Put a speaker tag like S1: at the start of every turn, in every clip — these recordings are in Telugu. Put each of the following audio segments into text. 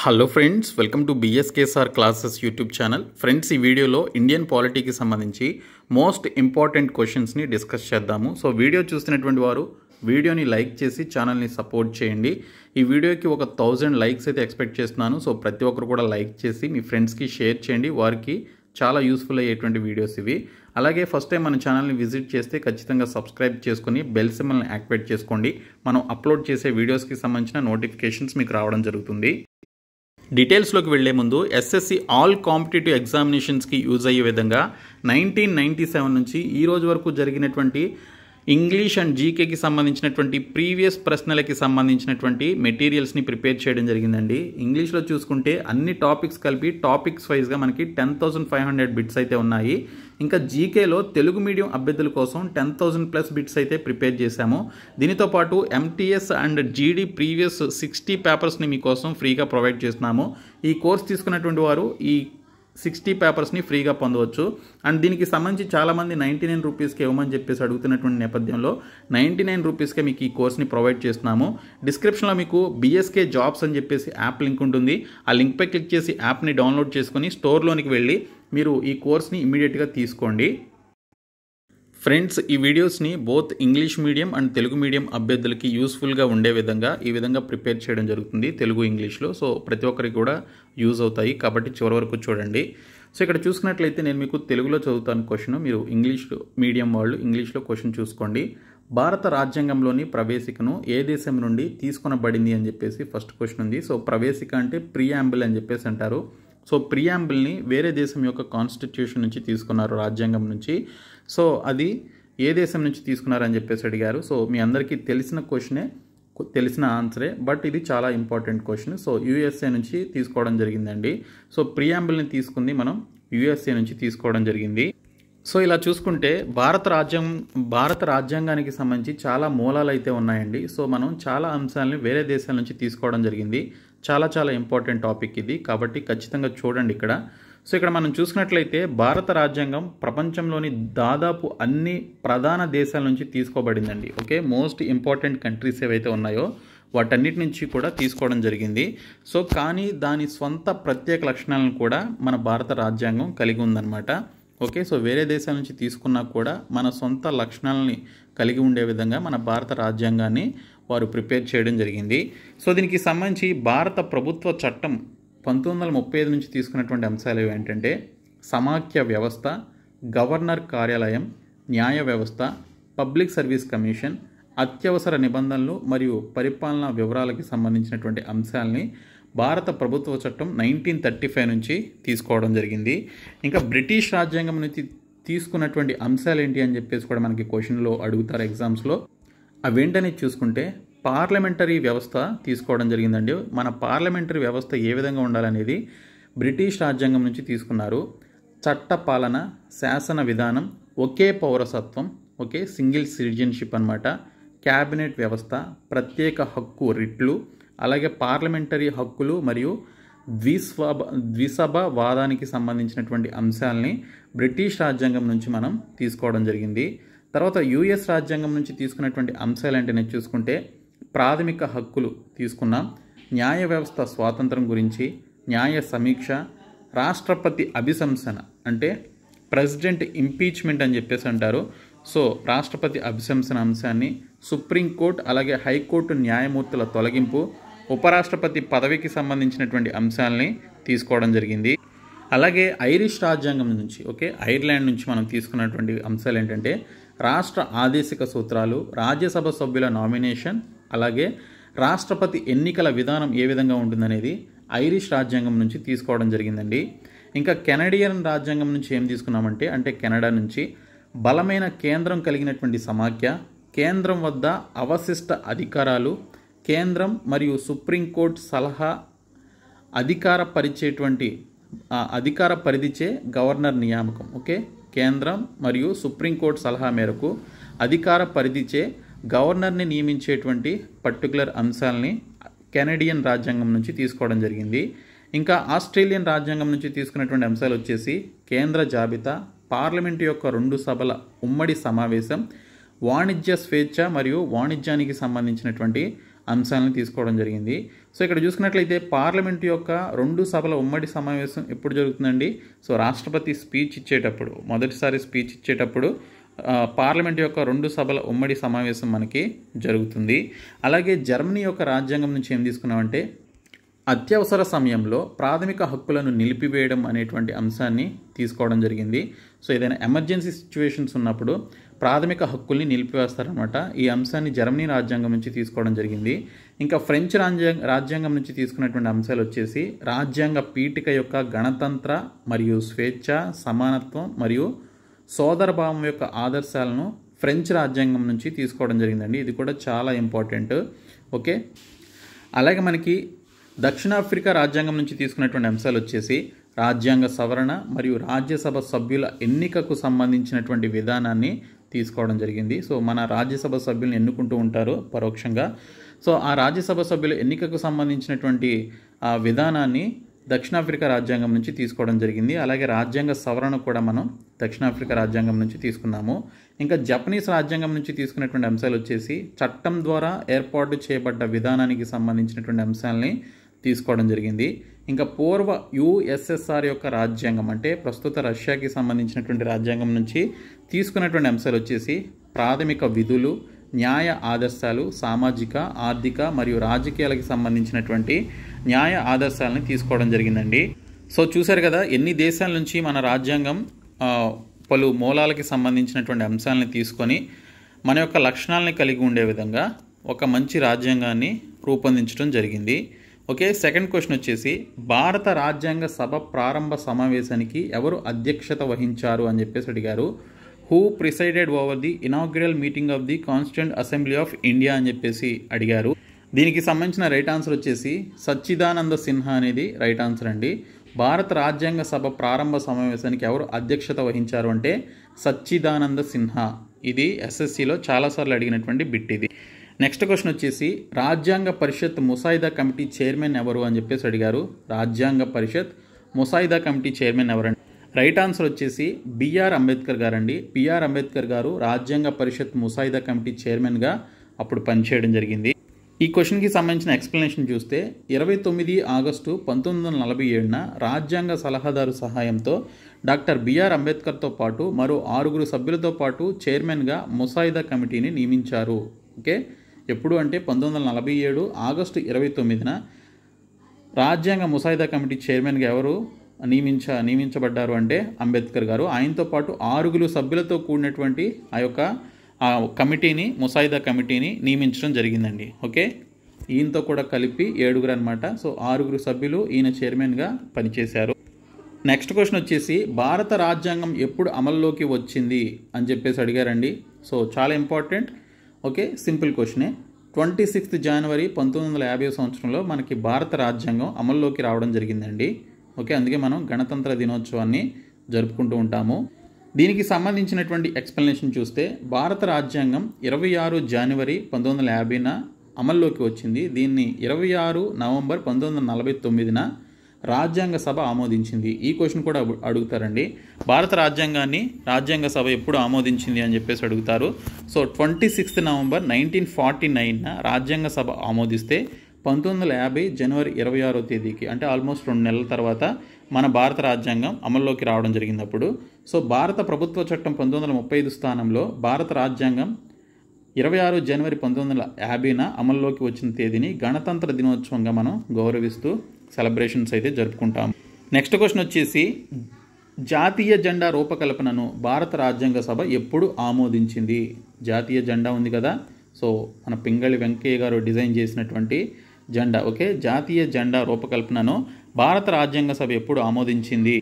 S1: Hello friends, welcome to BSKSR classes YouTube channel. Friends, ఈ వీడియోలో ఇండియన్ పాలిటీకి సంబంధించి మోస్ట్ ఇంపార్టెంట్ క్వశ్చన్స్ని డిస్కస్ చేద్దాము. సో వీడియో చూస్తున్నటువంటి వారు వీడియోని లైక్ చేసి ఛానల్ని సపోర్ట్ చేయండి. ఈ వీడియోకి ఒక 1000 లైక్స్ అయితే ఎక్స్పెక్ట్ చేస్తున్నాను. సో ప్రతి ఒక్కరు కూడా లైక్ చేసి మీ ఫ్రెండ్స్కి షేర్ చేయండి. వారికి చాలా యూస్ఫుల్ అయ్యేటువంటి వీడియోస్ ఇవి. అలాగే ఫస్ట్ టైం మన ఛానల్ని విజిట్ చేస్తే ఖచ్చితంగా సబ్స్క్రైబ్ చేసుకుని బెల్ సింబల్ని యాక్టివేట్ చేసుకోండి. మనం అప్లోడ్ చేసే వీడియోస్కి సంబంధించిన నోటిఫికేషన్స్ మీకు రావడం జరుగుతుంది. డీటెయిల్స్లోకి వెళ్లే ముందు ఎస్ఎస్సి ఆల్ కాంపిటేటివ్ ఎగ్జామినేషన్స్కి యూజ్ అయ్యే విధంగా 1997 నుంచి ఈ రోజు వరకు జరిగినటువంటి ఇంగ్లీష్ అండ్ జీకేకి సంబంధించినటువంటి ప్రీవియస్ ప్రశ్నలకి సంబంధించినటువంటి మెటీరియల్స్ని ప్రిపేర్ చేయడం జరిగిందండి. ఇంగ్లీష్లో చూసుకుంటే అన్ని టాపిక్స్ కలిపి టాపిక్స్ వైజ్గా మనకి 10,500 బిట్స్ అయితే ఉన్నాయి. ఇంకా జీకేలో తెలుగు మీడియం అభ్యర్థుల కోసం 10,000+ బిట్స్ అయితే ప్రిపేర్ చేశాము. దీనితో పాటు ఎంటీఎస్ అండ్ జీడీ ప్రీవియస్ 60 పేపర్స్ని మీకోసం ఫ్రీగా ప్రొవైడ్ చేస్తున్నాము. ఈ కోర్స్ తీసుకున్నటువంటి వారు ఈ 60 పేపర్స్ని ఫ్రీగా పొందవచ్చు. అండ్ దీనికి సంబంధించి చాలామంది 99 రూపీస్కి ఇవ్వమని చెప్పేసి అడుగుతున్నటువంటి నేపథ్యంలో 99 రూపీస్కే మీకు ఈ కోర్స్ని ప్రొవైడ్ చేస్తున్నాము. డిస్క్రిప్షన్లో మీకు బిఎస్కే జాబ్స్ అని చెప్పేసి యాప్ లింక్ ఉంటుంది. ఆ లింక్పై క్లిక్ చేసి యాప్ని డౌన్లోడ్ చేసుకొని స్టోర్లోనికి వెళ్ళి మీరు ఈ కోర్స్ని ఇమ్మీడియట్గా తీసుకోండి. ఫ్రెండ్స్, ఈ వీడియోస్ని both English medium and Telugu medium అభ్యర్థులకి యూస్ఫుల్గా ఉండే విధంగా ఈ విధంగా ప్రిపేర్ చేయడం జరుగుతుంది తెలుగు ఇంగ్లీష్లో. సో ప్రతి ఒక్కరికి కూడా యూజ్ అవుతాయి కాబట్టి చివరి వరకు చూడండి. సో ఇక్కడ చూసుకున్నట్లయితే నేను మీకు తెలుగులో చదువుతాను క్వశ్చన్, మీరు ఇంగ్లీష్ మీడియం వాళ్ళు ఇంగ్లీష్లో క్వశ్చన్ చూసుకోండి. భారత రాజ్యాంగంలోని ప్రవేశికను ఏ దేశం నుండి తీసుకొనబడింది అని చెప్పేసి ఫస్ట్ క్వశ్చన్ ఉంది. సో ప్రవేశిక అంటే ప్రియాంబుల్ అని చెప్పేసి అంటారు. సో ప్రియాంబుల్ని వేరే దేశం యొక్క కాన్స్టిట్యూషన్ నుంచి తీసుకున్నారు, రాజ్యాంగం నుంచి. సో అది ఏ దేశం నుంచి తీసుకున్నారని చెప్పేసి అడిగారు. సో మీ అందరికీ తెలిసిన క్వశ్చనే, తెలిసిన ఆన్సరే, బట్ ఇది చాలా ఇంపార్టెంట్ క్వశ్చన్. సో యూఎస్ఏ నుంచి తీసుకోవడం జరిగిందండి. సో ప్రియాంబుల్ని తీసుకుంది మనం యూఎస్ఏ నుంచి తీసుకోవడం జరిగింది. సో ఇలా చూసుకుంటే భారత రాజ్యాంగానికి సంబంధించి చాలా మూలాలు అయితే ఉన్నాయండి. సో మనం చాలా అంశాలని వేరే దేశాల నుంచి తీసుకోవడం జరిగింది. చాలా ఇంపార్టెంట్ టాపిక్ ఇది కాబట్టి ఖచ్చితంగా చూడండి ఇక్కడ. సో ఇక్కడ మనం చూసుకున్నట్లయితే భారత రాజ్యాంగం ప్రపంచంలోని దాదాపు అన్ని ప్రధాన దేశాల నుంచి తీసుకోబడిందండి. ఓకే, మోస్ట్ ఇంపార్టెంట్ కంట్రీస్ ఏవైతే ఉన్నాయో వాటన్నిటి నుంచి కూడా తీసుకోవడం జరిగింది. సో కానీ దాని స్వంత ప్రత్యేక లక్షణాలను కూడా మన భారత రాజ్యాంగం కలిగి ఉందన్నమాట. ఓకే, సో వేరే దేశాల నుంచి తీసుకున్నా కూడా మన సొంత లక్షణాలని కలిగి ఉండే విధంగా మన భారత రాజ్యాంగాన్ని వారు ప్రిపేర్ చేయడం జరిగింది. సో దీనికి సంబంధించి భారత ప్రభుత్వ చట్టం 1935 నుంచి తీసుకున్నటువంటి అంశాలు ఏంటంటే సమాఖ్య వ్యవస్థ, గవర్నర్ కార్యాలయం, న్యాయ వ్యవస్థ, పబ్లిక్ సర్వీస్ కమిషన్, అత్యవసర నిబంధనలు మరియు పరిపాలనా వివరాలకి సంబంధించినటువంటి అంశాలని భారత ప్రభుత్వ చట్టం 1935 నుంచి తీసుకోవడం జరిగింది. ఇంకా బ్రిటిష్ రాజ్యాంగం నుంచి తీసుకున్నటువంటి అంశాలు ఏంటి అని చెప్పేసి కూడా మనకి క్వశ్చన్లో అడుగుతారు ఎగ్జామ్స్లో. అవేంటనేది చూసుకుంటే పార్లమెంటరీ వ్యవస్థ తీసుకోవడం జరిగిందండి. మన పార్లమెంటరీ వ్యవస్థ ఏ విధంగా ఉండాలనేది బ్రిటిష్ రాజ్యాంగం నుంచి తీసుకున్నారు. చట్ట పాలన, శాసన విధానం, ఒకే పౌరసత్వం, ఓకే సింగిల్ సిటిజన్షిప్ అన్నమాట, క్యాబినెట్ వ్యవస్థ, ప్రత్యేక హక్కు రిట్లు, అలాగే పార్లమెంటరీ హక్కులు మరియు ద్విసభ వాదానికి సంబంధించినటువంటి అంశాలని బ్రిటిష్ రాజ్యాంగం నుంచి మనం తీసుకోవడం జరిగింది. తర్వాత యుఎస్ రాజ్యాంగం నుంచి తీసుకున్నటువంటి అంశాలు ఏంటనే చూసుకుంటే ప్రాథమిక హక్కులు తీసుకున్నాం, న్యాయ వ్యవస్థ స్వాతంత్రం గురించి, న్యాయ సమీక్ష, రాష్ట్రపతి అభిశంసన అంటే ప్రెసిడెంట్ ఇంపీచ్మెంట్ అని చెప్పేసి అంటారు. సో రాష్ట్రపతి అభిశంసన అంశాన్ని, సుప్రీంకోర్టు అలాగే హైకోర్టు న్యాయమూర్తుల తొలగింపు, ఉపరాష్ట్రపతి పదవికి సంబంధించినటువంటి అంశాలని తీసుకోవడం జరిగింది. అలాగే ఐరిష్ రాజ్యాంగం నుంచి, ఓకే ఐర్లాండ్ నుంచి మనం తీసుకున్నటువంటి అంశాలు ఏంటంటే రాష్ట్ర ఆదేశిక సూత్రాలు, రాజ్యసభ సభ్యుల నామినేషన్, అలాగే రాష్ట్రపతి ఎన్నికల విధానం ఏ విధంగా ఉంటుందనేది ఐరిష్ రాజ్యాంగం నుంచి తీసుకోవడం జరిగిందండి. ఇంకా కెనడియన్ రాజ్యాంగం నుంచి ఏం తీసుకున్నామంటే అంటే కెనడా నుంచి బలమైన కేంద్రం కలిగినటువంటి సమాఖ్య, కేంద్రం వద్ద అవశిష్ట అధికారాలు, కేంద్రం మరియు సుప్రీంకోర్టు సలహా అధికార పరిధిచే గవర్నర్ నియామకం. ఓకే, కేంద్రం మరియు సుప్రీంకోర్టు సలహా మేరకు అధికార పరిధిచే గవర్నర్ని నియమించేటువంటి పర్టికులర్ అంశాలని కెనడియన్ రాజ్యాంగం నుంచి తీసుకోవడం జరిగింది. ఇంకా ఆస్ట్రేలియన్ రాజ్యాంగం నుంచి తీసుకున్నటువంటి అంశాలు వచ్చేసి కేంద్ర జాబితా, పార్లమెంటు యొక్క 2 సభల ఉమ్మడి సమావేశం, వాణిజ్య స్వేచ్ఛ మరియు వాణిజ్యానికి సంబంధించినటువంటి అంశాలను తీసుకోవడం జరిగింది. సో ఇక్కడ చూసుకున్నట్లయితే పార్లమెంట్ యొక్క 2 సభల ఉమ్మడి సమావేశం ఎప్పుడు జరుగుతుందండి? సో రాష్ట్రపతి స్పీచ్ ఇచ్చేటప్పుడు, మొదటిసారి స్పీచ్ ఇచ్చేటప్పుడు పార్లమెంట్ యొక్క 2 సభల ఉమ్మడి సమావేశం మనకి జరుగుతుంది. అలాగే జర్మనీ యొక్క రాజ్యాంగం నుంచి ఏం తీసుకున్నామంటే అత్యవసర సమయంలో ప్రాథమిక హక్కులను నిలిపివేయడం అనేటువంటి అంశాన్ని తీసుకోవడం జరిగింది. సో ఏదైనా ఎమర్జెన్సీ సిచ్యువేషన్స్ ఉన్నప్పుడు ప్రాథమిక హక్కుల్ని నిలిపివేస్తారనమాట. ఈ అంశాన్ని జర్మనీ రాజ్యాంగం నుంచి తీసుకోవడం జరిగింది. ఇంకా ఫ్రెంచ్ రాజ్యాంగం నుంచి తీసుకున్నటువంటి అంశాలు వచ్చేసి రాజ్యాంగ పీఠిక యొక్క గణతంత్ర మరియు స్వేచ్ఛ, సమానత్వం మరియు సోదరభావం యొక్క ఆదర్శాలను ఫ్రెంచ్ రాజ్యాంగం నుంచి తీసుకోవడం జరిగిందండి. ఇది కూడా చాలా ఇంపార్టెంట్. ఓకే, అలాగే మనకి దక్షిణాఫ్రికా రాజ్యాంగం నుంచి తీసుకున్నటువంటి అంశాలు వచ్చేసి రాజ్యాంగ సవరణ మరియు రాజ్యసభ సభ్యుల ఎన్నికకు సంబంధించినటువంటి విధానాన్ని తీసుకోవడం జరిగింది. సో మన రాజ్యసభ సభ్యులను ఎన్నుకుంటూ ఉంటారు పరోక్షంగా. సో ఆ రాజ్యసభ సభ్యుల ఎన్నికకు సంబంధించినటువంటి ఆ విధానాన్ని దక్షిణాఫ్రికా రాజ్యాంగం నుంచి తీసుకోవడం జరిగింది. అలాగే రాజ్యాంగ సవరణ కూడా మనం దక్షిణాఫ్రికా రాజ్యాంగం నుంచి తీసుకున్నాము. ఇంకా జపనీస్ రాజ్యాంగం నుంచి తీసుకున్నటువంటి అంశాలు వచ్చేసి చట్టం ద్వారా ఏర్పాటు చేయబడ్డ విధానానికి సంబంధించినటువంటి అంశాలని తీసుకోవడం జరిగింది. ఇంకా పూర్వ యుఎస్ఎస్ఆర్ యొక్క రాజ్యాంగం అంటే ప్రస్తుత రష్యాకి సంబంధించినటువంటి రాజ్యాంగం నుంచి తీసుకున్నటువంటి అంశాలు వచ్చేసి ప్రాథమిక విధులు, న్యాయ ఆదర్శాలు, సామాజిక, ఆర్థిక మరియు రాజకీయాలకు సంబంధించినటువంటి న్యాయ ఆదర్శాలను తీసుకోవడం జరిగిందండి. సో చూశారు కదా, ఎన్ని దేశాల నుంచి మన రాజ్యాంగం పలు మూలాలకి సంబంధించినటువంటి అంశాలని తీసుకొని మన యొక్క లక్షణాలని కలిగి ఉండే విధంగా ఒక మంచి రాజ్యాంగాన్ని రూపొందించడం జరిగింది. ఓకే, సెకండ్ క్వశ్చన్ వచ్చేసి భారత రాజ్యాంగ సభ ప్రారంభ సమావేశానికి ఎవరు అధ్యక్షత వహించారు అని చెప్పేసి అడిగారు. Who presided over the inaugural meeting of the constituent assembly of India అని చెప్పేసి అడిగారు. దీనికి సంబంధించిన రైట్ ఆన్సర్ వచ్చేసి సచ్చిదానంద సిన్హా అనేది రైట్ ఆన్సర్ అండి. భారత రాజ్యాంగ సభ ప్రారంభ సమావేశానికి ఎవరు అధ్యక్షత వహించారు అంటే సచ్చిదానంద సిన్హా. ఇది ఎస్ఎస్సిలో చాలాసార్లు అడిగినటువంటి బిట్ ఇది. నెక్స్ట్ క్వశ్చన్ వచ్చేసి రాజ్యాంగ పరిషత్ ముసాయిదా కమిటీ చైర్మన్ ఎవరు అని చెప్పేసి అడిగారు. రాజ్యాంగ పరిషత్ ముసాయిదా కమిటీ చైర్మన్ ఎవరండి? రైట్ ఆన్సర్ వచ్చేసి బిఆర్ అంబేద్కర్ గారండి. బిఆర్ అంబేద్కర్ గారు రాజ్యాంగ పరిషత్ ముసాయిదా కమిటీ చైర్మన్గా అప్పుడు పనిచేయడం జరిగింది. ఈ క్వశ్చన్కి సంబంధించిన ఎక్స్ప్లెనేషన్ చూస్తే 29 ఆగస్టు 1947న రాజ్యాంగ సలహాదారు సహాయంతో డాక్టర్ బిఆర్ అంబేద్కర్తో పాటు మరో 6 సభ్యులతో పాటు చైర్మన్గా ముసాయిదా కమిటీని నియమించారు. ఓకే, ఎప్పుడు అంటే 1947 ఆగస్టు 29న రాజ్యాంగ ముసాయిదా కమిటీ చైర్మన్గా ఎవరు నియమించబడ్డారు అంటే అంబేద్కర్ గారు. ఆయనతో పాటు 6 సభ్యులతో కూడినటువంటి ఆ యొక్క కమిటీని, ముసాయిదా కమిటీని నియమించడం జరిగిందండి. ఓకే, ఈయనతో కూడా కలిపి 7 అనమాట. సో 6 సభ్యులు ఈయన చైర్మన్గా పనిచేశారు. నెక్స్ట్ క్వశ్చన్ వచ్చేసి భారత రాజ్యాంగం ఎప్పుడు అమల్లోకి వచ్చింది అని చెప్పేసి అడిగారండి. సో చాలా ఇంపార్టెంట్. ఓకే, సింపుల్ క్వశ్చనే. 26 జనవరి 1950 సంవత్సరంలో మనకి భారత రాజ్యాంగం అమల్లోకి రావడం జరిగిందండి. ఓకే, అందుకే మనం గణతంత్ర దినోత్సవాన్ని జరుపుకుంటూ ఉంటాము. దీనికి సంబంధించినటువంటి ఎక్స్ప్లెనేషన్ చూస్తే భారత రాజ్యాంగం 26 జనవరి 1950న అమల్లోకి వచ్చింది. దీన్ని 26 నవంబర్ 1949న రాజ్యాంగ సభ ఆమోదించింది. ఈ క్వశ్చన్ కూడా అడుగుతారండి. భారత రాజ్యాంగాన్ని రాజ్యాంగ సభ ఎప్పుడు ఆమోదించింది అని చెప్పేసి అడుగుతారు. సో 26 నవంబర్ 1949న రాజ్యాంగ సభ ఆమోదిస్తే 1950 జనవరి 26వ తేదీకి అంటే ఆల్మోస్ట్ 2 నెలల తర్వాత మన భారత రాజ్యాంగం అమల్లోకి రావడం జరిగినప్పుడు సో భారత ప్రభుత్వ చట్టం 1935 స్థానంలో భారత రాజ్యాంగం 26 జనవరి 1950న అమల్లోకి వచ్చిన తేదీని గణతంత్ర దినోత్సవంగా మనం గౌరవిస్తూ సెలబ్రేషన్స్ అయితే జరుపుకుంటాం. నెక్స్ట్ క్వశ్చన్ వచ్చేసి జాతీయ జెండా రూపకల్పనను భారత రాజ్యాంగ సభ ఎప్పుడు ఆమోదించింది? జాతీయ జెండా ఉంది కదా, సో మన పింగళి వెంకయ్య గారు డిజైన్ చేసినటువంటి జెండా. ఓకే, జాతీయ జెండా రూపకల్పనను భారత రాజ్యాంగ సభ ఎప్పుడు ఆమోదించింది?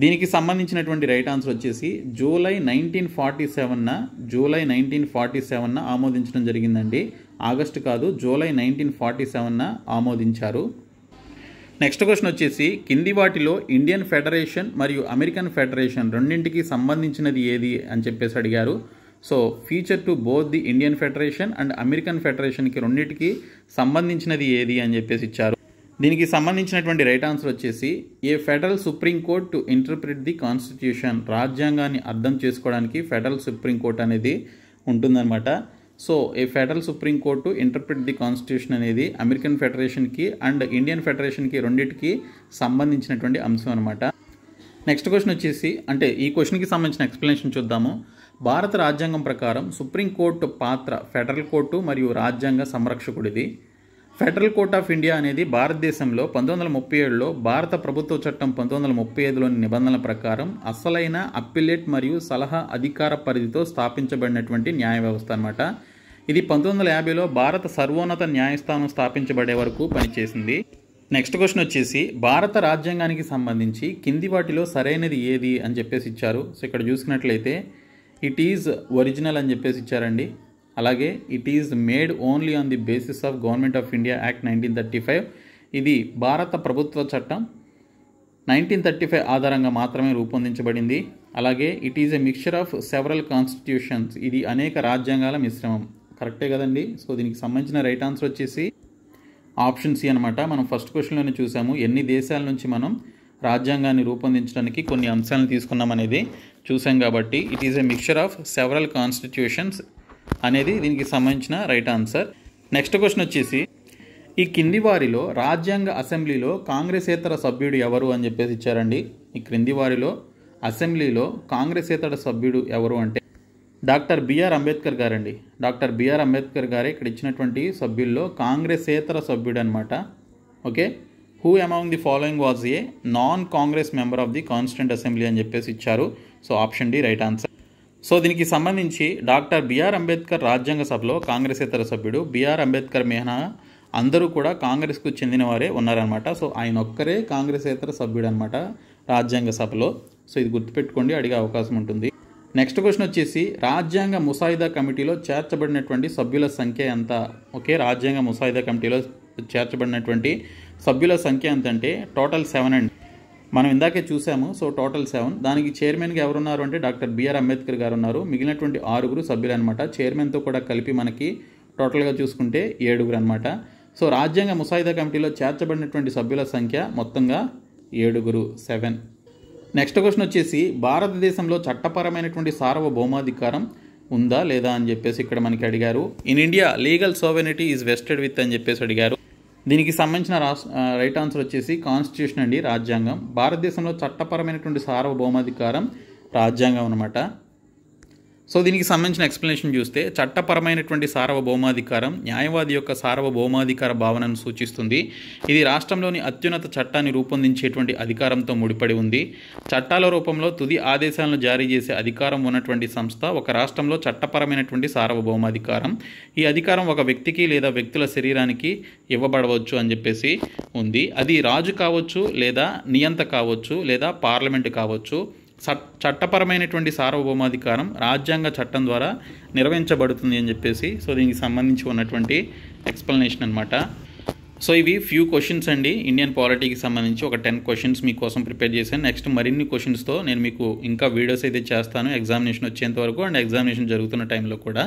S1: దీనికి సంబంధించినటువంటి రైట్ ఆన్సర్ వచ్చేసి జూలై 1947న ఆమోదించడం జరిగిందండి. ఆగస్టు కాదు, జూలై 1947న ఆమోదించారు. నెక్స్ట్ క్వశ్చన్ వచ్చేసి కింది వాటిలో ఇండియన్ ఫెడరేషన్ మరియు అమెరికన్ ఫెడరేషన్ రెండింటికి సంబంధించినది ఏది అని చెప్పేసి అడిగారు. So feature to both the Indian federation and American ఫెడరేషన్కి రెండింటికి సంబంధించినది ఏది అని చెప్పేసి ఇచ్చారు. దీనికి సంబంధించినటువంటి రైట్ ఆన్సర్ వచ్చేసి a federal supreme court to interpret the constitution. రాజ్యాంగాన్ని అర్థం చేసుకోవడానికి ఫెడరల్ సుప్రీం కోర్ట్ అనేది ఉంటుందన్నమాట. So a federal supreme court interpret the constitution అనేది అమెరికన్ ఫెడరేషన్కి అండ్ ఇండియన్ ఫెడరేషన్కి రెండింటికి సంబంధించినటువంటి అంశం అనమాట. నెక్స్ట్ క్వశ్చన్ వచ్చేసి అంటే ఈ క్వశ్చన్కి సంబంధించిన ఎక్స్ప్లెనేషన్ చూద్దాము. భారత రాజ్యాంగం ప్రకారం సుప్రీంకోర్టు పాత్ర ఫెడరల్ కోర్టు మరియు రాజ్యాంగ సంరక్షకుడిది. ఫెడరల్ కోర్ట్ ఆఫ్ ఇండియా అనేది భారతదేశంలో 1937లో భారత ప్రభుత్వ చట్టం 1935లోని నిబంధనల ప్రకారం అసలైన అప్పిలేట్ మరియు సలహా అధికార పరిధితో స్థాపించబడినటువంటి న్యాయ వ్యవస్థ అనమాట. ఇది 1950లో భారత సర్వోన్నత న్యాయస్థానం స్థాపించబడే వరకు పనిచేసింది. నెక్స్ట్ క్వశ్చన్ వచ్చేసి భారత రాజ్యాంగానికి సంబంధించి కింది వాటిలో సరైనది ఏది అని చెప్పేసి ఇచ్చారు. సో ఇక్కడ చూసుకున్నట్లయితే ఇట్ ఈజ్ ఒరిజినల్ అని చెప్పేసి ఇచ్చారండి. అలాగే it is made only on the basis of government of India act 1935. ఇది భారత ప్రభుత్వ చట్టం 1935 ఆధారంగా మాత్రమే రూపొందించబడింది. అలాగే it is a mixture of several constitutions. ఇది అనేక రాజ్యాంగాల మిశ్రమం. కరెక్టే కదండి. సో దీనికి సంబంధించిన రైట్ ఆన్సర్ వచ్చేసి ఆప్షన్ సి అనమాట. మనం ఫస్ట్ క్వశ్చన్లోనే చూసాము ఎన్ని దేశాల నుంచి మనం రాజ్యాంగాన్ని రూపొందించడానికి కొన్ని అంశాలను తీసుకున్నాం అనేది చూసాం. కాబట్టి it is a mixture of several constitutions అనేది దీనికి సంబంధించిన రైట్ ఆన్సర్. నెక్స్ట్ క్వశ్చన్ వచ్చేసి ఈ కింది వారిలో రాజ్యాంగ అసెంబ్లీలో కాంగ్రెసేతర సభ్యుడు ఎవరు అని చెప్పేసి ఇచ్చారండి. ఈ క్రింది వారిలో అసెంబ్లీలో కాంగ్రెసేతర సభ్యుడు ఎవరు అంటే డాక్టర్ బిఆర్ అంబేద్కర్ గారండి. డాక్టర్ బిఆర్ అంబేద్కర్ గారే ఇక్కడ ఇచ్చినటువంటి సభ్యుల్లో కాంగ్రెసేతర సభ్యుడు అనమాట. Okay, who among the following was a non Congress member of the constituent assembly అని చెప్పేసి ఇచ్చారు. So option D right answer. So దీనికి సంబంధించి డాక్టర్ బిఆర్ అంబేద్కర్ రాజ్యాంగ సభలో కాంగ్రెసేతర సభ్యుడు. బిఆర్ అంబేద్కర్ మినహా అందరూ కూడా కాంగ్రెస్కు చెందిన వారే ఉన్నారనమాట. సో ఆయన ఒక్కరే కాంగ్రెసేతర సభ్యుడు అనమాట రాజ్యాంగ సభలో. సో ఇది గుర్తుపెట్టుకోండి, అడిగే అవకాశం ఉంటుంది. నెక్స్ట్ క్వశ్చన్ వచ్చేసి రాజ్యాంగ ముసాయిదా కమిటీలో చేర్చబడినటువంటి సభ్యుల సంఖ్య ఎంత? ఓకే, రాజ్యాంగ ముసాయిదా కమిటీలో చేర్చబడినటువంటి సభ్యుల సంఖ్య ఎంత అంటే టోటల్ 7 అండి. మనం ఇందాకే చూసాము. So total 7. దానికి చైర్మన్గా ఎవరున్నారు అంటే డాక్టర్ బిఆర్ అంబేద్కర్ గారు ఉన్నారు. మిగిలినటువంటి 6 సభ్యులు అనమాట. చైర్మన్తో కూడా కలిపి మనకి టోటల్గా చూసుకుంటే 7 అనమాట. సో రాజ్యాంగ ముసాయిదా కమిటీలో చేర్చబడినటువంటి సభ్యుల సంఖ్య మొత్తంగా 7. నెక్స్ట్ క్వశ్చన్ వచ్చేసి భారతదేశంలో చట్టపరమైనటువంటి సార్వభౌమాధికారం ఉందా లేదా అని చెప్పేసి ఇక్కడ మనకి అడిగారు. In India legal sovereignty is vested with అని చెప్పేసి అడిగారు. దీనికి సంబంధించిన రైట్ ఆన్సర్ వచ్చేసి కాన్స్టిట్యూషన్ అండి, రాజ్యాంగం. భారతదేశంలో చట్టపరమైనటువంటి సార్వభౌమాధికారం రాజ్యాంగం అనమాట. సో దీనికి సంబంధించిన ఎక్స్ప్లెనేషన్ చూస్తే చట్టపరమైనటువంటి సార్వభౌమాధికారం న్యాయవాది యొక్క సార్వభౌమాధికార భావనను సూచిస్తుంది. ఇది రాష్ట్రంలోని అత్యున్నత చట్టాన్ని రూపొందించేటువంటి అధికారంతో ముడిపడి ఉంది. చట్టాల రూపంలో తుది ఆదేశాలను జారీ చేసే అధికారం ఉన్నటువంటి సంస్థ ఒక రాష్ట్రంలో చట్టపరమైనటువంటి సార్వభౌమాధికారం. ఈ అధికారం ఒక వ్యక్తికి లేదా వ్యక్తుల శరీరానికి ఇవ్వబడవచ్చు అని చెప్పేసి ఉంది. అది రాజు కావచ్చు, లేదా నియంత కావచ్చు, లేదా పార్లమెంటు కావచ్చు. చట్టపరమైనటువంటి సార్వభౌమాధికారం రాజ్యాంగ చట్టం ద్వారా నిర్వహించబడుతుంది అని చెప్పేసి సో దీనికి సంబంధించి ఉన్నటువంటి ఎక్స్ప్లెనేషన్ అనమాట. సో ఇవి ఫ్యూ క్వశ్చన్స్ అండి. ఇండియన్ పాలిటీకి సంబంధించి ఒక 10 క్వశ్చన్స్ మీకోసం ప్రిపేర్ చేశాను. నెక్స్ట్ మరిన్ని క్వశ్చన్స్తో నేను మీకు ఇంకా వీడియోస్ అయితే చేస్తాను ఎగ్జామినేషన్ వచ్చేంత వరకు అండ్ ఎగ్జామినేషన్ జరుగుతున్న టైంలో కూడా.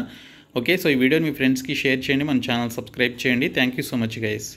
S1: ఓకే, సో ఈ వీడియోని మీ ఫ్రెండ్స్కి షేర్ చేయండి, మన ఛానల్ సబ్స్క్రైబ్ చేయండి. Thank you so much guys.